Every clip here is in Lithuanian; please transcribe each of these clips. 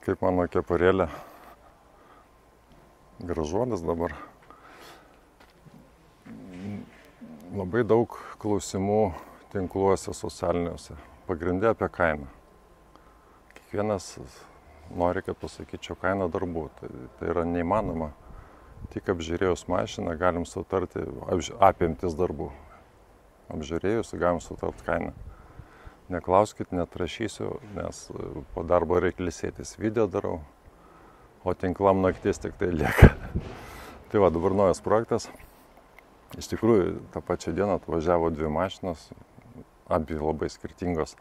Kaip mano kepurėlė. Gražuolis dabar. Labai daug klausimų tinkluose socialiniuose. Pagrindė apie kainą. Kiekvienas nori, kad pasakyčiau kainą darbų. Tai yra neįmanoma. Tik apžiūrėjus mašiną galim sutarti apimtis darbų. Apžiūrėjus galim sutarti kainą. Neklauskit, netrašysiu, nes po darbo reikia ilsėtis. Video darau, o tinklam naktis tik tai lieka. Tai va, dabar naujas projektas. Iš tikrųjų, tą pačią dieną atvažiavo 2 mašinos, abi labai skirtingos.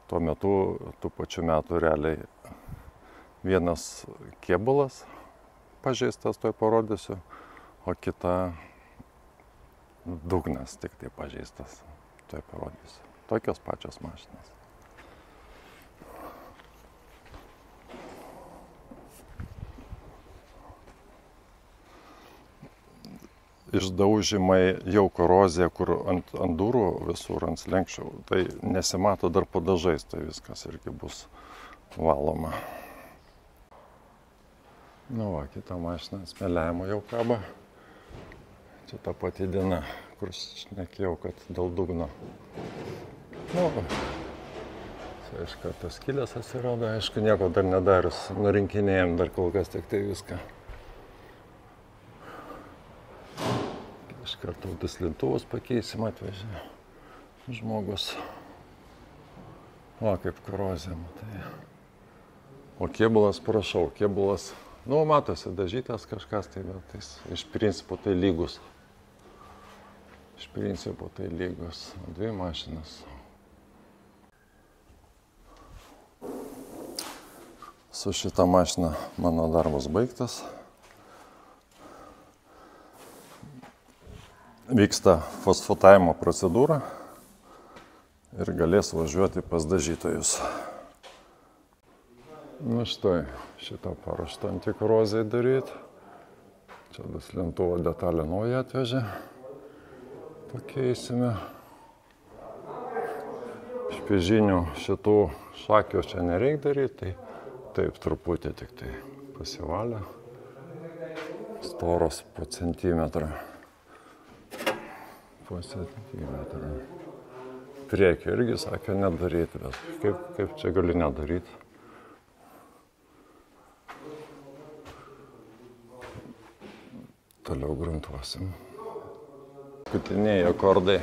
Tuo metu, tų pačių metų realiai vienas kėbulas pažeistas, toj parodysiu, o kita dugnas tik tai pažeistas, toj parodysiu. Tokios pačios mašinos. Išdaužimai jau korozija, kur ant durų visur, ant slenkščių, tai nesimato dar po dažais, tai viskas irgi bus valoma. Nu va, kita mašina smėliavimo jau kaba. Čia ta pati diena, kur šnekėjau, kad dėl dugno. Nu, čia iš karto skylės atsirado, aišku, nieko dar nedarius, nurinkinėjom dar kol kas tik tai viską. Iš karto duslintuvus pakeisim atvežė žmogus. O, kaip korozija, matai. O kėbulas, prašau, kėbulas, nu, matosi, dažytas kažkas, tai bet iš principo tai lygus. Iš principo tai lygus. 2 mašinas. Su šita mašina mano darbas baigtas. Vyksta fosfatavimo procedūra ir galės važiuoti pas dažytojus. Nu štai, šitą paruoštą antikorozijai daryti. Čia duslintuvo detalę naują atvežė. Pakeisime. Špiežinių šitų šakių čia nereikia daryti, tai taip truputį tik tai pasivalė. Storos po centimetrą. Po centimetrą. Priekį irgi sakė nedaryti, bet kaip čia gali nedaryti. Toliau gruntuosim. Paskutiniai akordai.